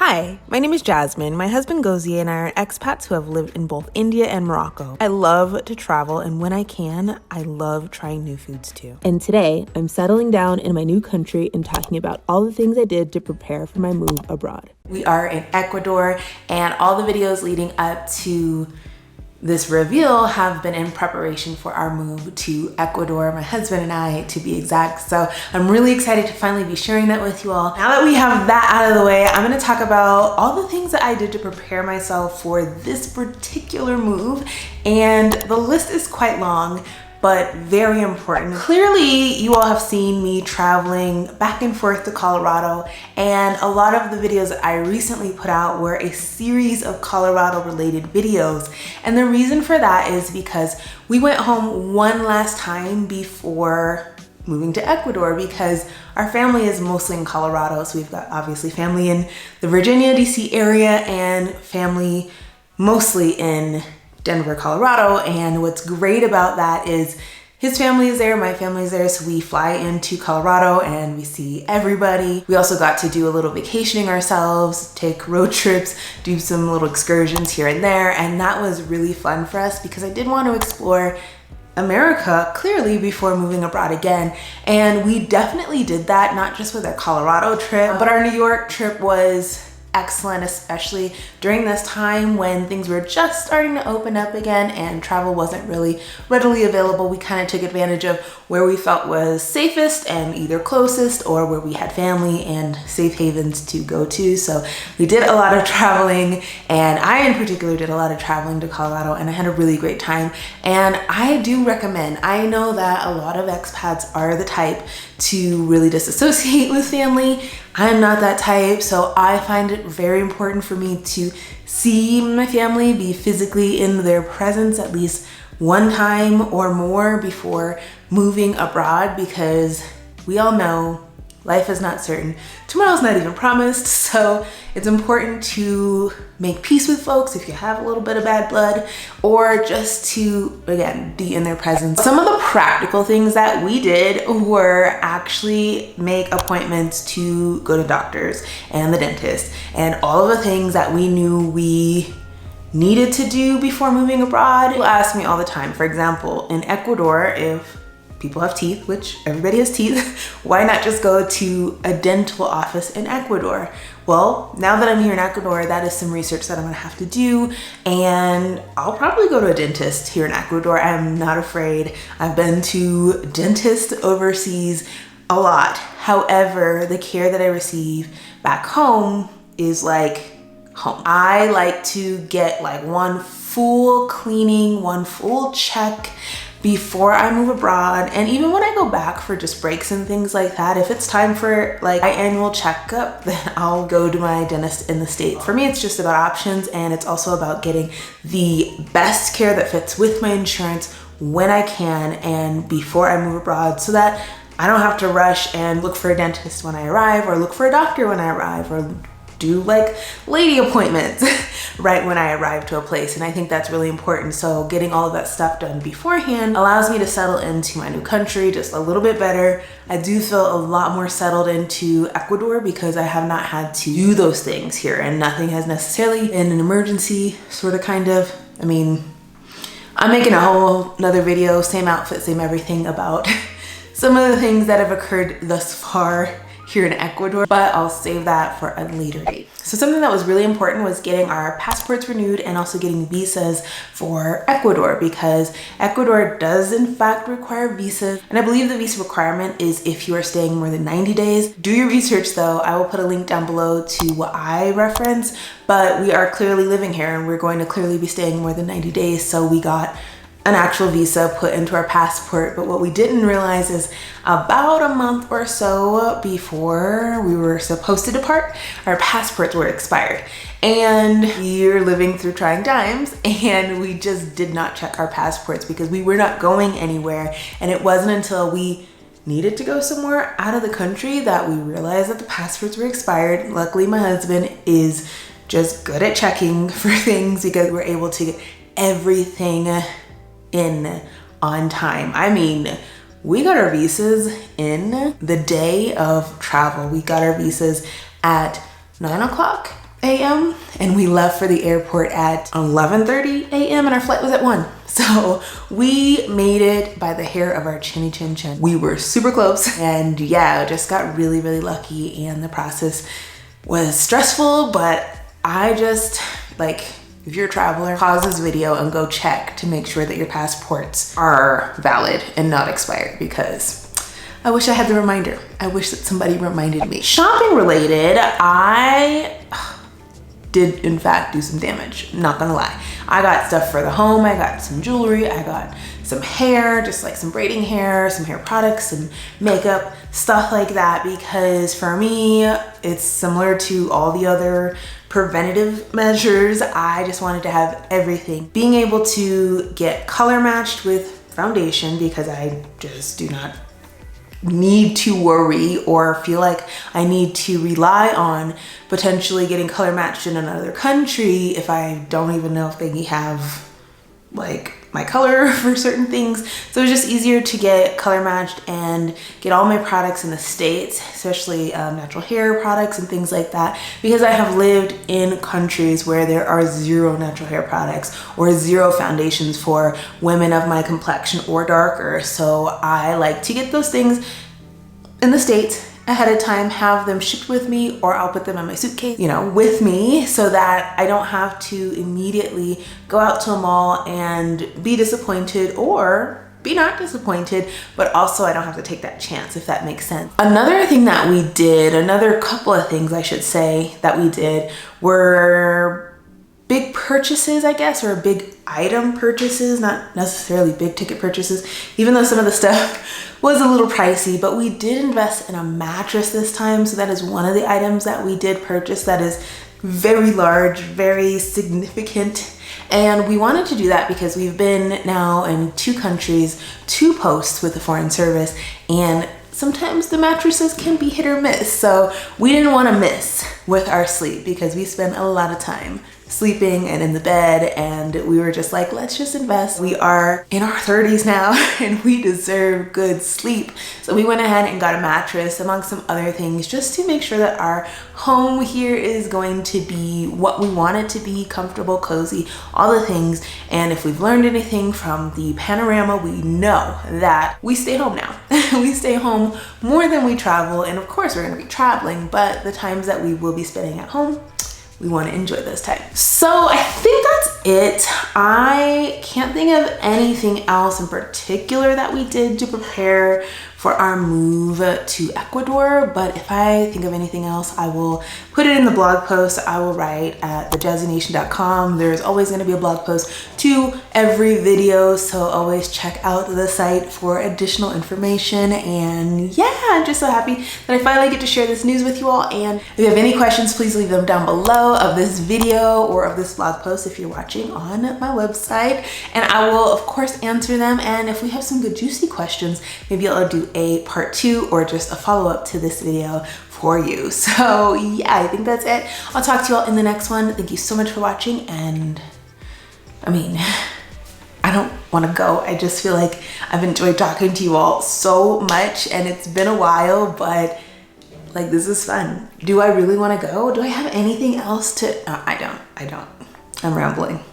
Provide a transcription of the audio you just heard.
Hi, my name is Jasmine. My husband Gozie and I are expats who have lived in both India and Morocco. I love to travel, and when I can, I love trying new foods too. And today, I'm settling down in my new country and talking about all the things I did to prepare for my move abroad. We are in Ecuador, and all the videos leading up to this reveal have been in preparation for our move to Ecuador, my husband and I, to be exact. So I'm really excited to finally be sharing that with you all. Now that we have that out of the way, I'm gonna talk about all the things that I did to prepare myself for this particular move. And the list is quite long, but very important. Clearly, you all have seen me traveling back and forth to Colorado, and a lot of the videos that I recently put out were a series of Colorado related videos. And the reason for that is because we went home one last time before moving to Ecuador, because our family is mostly in Colorado. So we've got obviously family in the Virginia, DC area, and family mostly in Denver, Colorado. And what's great about that is his family is there, my family is there, so we fly into Colorado and we see everybody. We also got to do a little vacationing ourselves, take road trips, do some little excursions here and there, and that was really fun for us because I did want to explore America clearly before moving abroad again. And we definitely did that, not just with our Colorado trip, but our New York trip was excellent, especially during this time when things were just starting to open up again and travel wasn't really readily available. We kind of took advantage of where we felt was safest and either closest, or where we had family and safe havens to go to. So we did a lot of traveling, and I in particular did a lot of traveling to Colorado, and I had a really great time. And I do recommend, I know that a lot of expats are the type to really disassociate with family. I'm not that type, so I find it very important for me to see my family, be physically in their presence at least one time or more before moving abroad, because we all know life is not certain. Tomorrow's not even promised, so it's important to make peace with folks if you have a little bit of bad blood, or just to, again, be in their presence. Some of the practical things that we did were actually make appointments to go to doctors and the dentist, and all of the things that we knew we needed to do before moving abroad. People ask me all the time, for example, in Ecuador, if people have teeth, which everybody has teeth, why not just go to a dental office in Ecuador? Well, now that I'm here in Ecuador, that is some research that I'm gonna have to do, and I'll probably go to a dentist here in Ecuador. I'm not afraid. I've been to dentists overseas a lot. However, the care that I receive back home is like home. I like to get like one full cleaning, one full check before I move abroad. And even when I go back for just breaks and things like that, if it's time for like my annual checkup, then I'll go to my dentist in the States. For me, it's just about options, and it's also about getting the best care that fits with my insurance when I can and before I move abroad, so that I don't have to rush and look for a dentist when I arrive, or look for a doctor when I arrive, or do like lady appointments right when I arrive to a place. And I think that's really important. So getting all of that stuff done beforehand allows me to settle into my new country just a little bit better. I do feel a lot more settled into Ecuador because I have not had to do those things here, and nothing has necessarily been an emergency, sort of, kind of. I mean, I'm making a whole another video, same outfit, same everything, about some of the things that have occurred thus far here in Ecuador, but I'll save that for a later date. So something that was really important was getting our passports renewed and also getting visas for Ecuador, because Ecuador does in fact require visas. And I believe the visa requirement is if you are staying more than 90 days. Do your research though. I will put a link down below to what I reference, but we are clearly living here and we're going to clearly be staying more than 90 days. So we got an actual visa put into our passport. But what we didn't realize is about a month or so before we were supposed to depart, our passports were expired. And we're living through trying times, and we just did not check our passports because we were not going anywhere. And it wasn't until we needed to go somewhere out of the country that we realized that the passports were expired. Luckily, my husband is just good at checking for things, because we're able to get everything in on time. I mean, we got our visas in the day of travel. We got our visas at 9 o'clock a.m. and we left for the airport at 11:30 a.m. and our flight was at 1. So we made it by the hair of our chinny chin chin. We were super close, and yeah, just got really, really lucky, and the process was stressful, but I just, like, if you're a traveler, pause this video and go check to make sure that your passports are valid and not expired, because I wish I had the reminder. I wish that somebody reminded me. Shopping related, I did in fact do some damage, not gonna lie. I got stuff for the home, I got some jewelry, I got some hair, just like some braiding hair, some hair products, some makeup, stuff like that, because for me, it's similar to all the other preventative measures. I just wanted to have everything. Being able to get color matched with foundation, because I just do not need to worry or feel like I need to rely on potentially getting color matched in another country if I don't even know if they have like my color for certain things. So it's just easier to get color matched and get all my products in the States, especially natural hair products and things like that, because I have lived in countries where there are 0 natural hair products or 0 foundations for women of my complexion or darker. So I like to get those things in the States ahead of time, have them shipped with me, or I'll put them in my suitcase, you know, with me, so that I don't have to immediately go out to a mall and be disappointed or be not disappointed, but also I don't have to take that chance, if that makes sense. Another thing that we did, another couple of things I should say that we did, were big purchases, I guess, or big item purchases, not necessarily big ticket purchases, even though some of the stuff was a little pricey, but we did invest in a mattress this time. So that is one of the items that we did purchase that is very large, very significant. And we wanted to do that because we've been now in 2 countries, 2 posts with the Foreign Service, and sometimes the mattresses can be hit or miss. So we didn't want to miss with our sleep, because we spend a lot of time sleeping and in the bed, and we were just like, let's just invest. We are in our 30s now and we deserve good sleep. So we went ahead and got a mattress, among some other things, just to make sure that our home here is going to be what we want it to be: comfortable, cozy, all the things. And if we've learned anything from the panorama, we know that we stay home now. We stay home more than we travel, and of course we're going to be traveling, but the times that we will be spending at home, we want to enjoy those times. So I think that's it. I can't think of anything else in particular that we did to prepare for our move to Ecuador, but if I think of anything else, I will put it in the blog post I will write at thejazzynation.com. There's always going to be a blog post to every video, so always check out the site for additional information. And yeah, I'm just so happy that I finally get to share this news with you all. And if you have any questions, please leave them down below of this video or of this blog post if you're watching on my website, and I will of course answer them. And if we have some good juicy questions, maybe I'll do a part 2 or just a follow-up to this video for you. So yeah, I think that's it. I'll talk to you all in the next one. Thank you so much for watching, and I mean, I don't want to go. I just feel like I've enjoyed talking to you all so much, and it's been a while, but like, this is fun. Do I really want to go? Do I have anything else to? No, I don't. I'm rambling.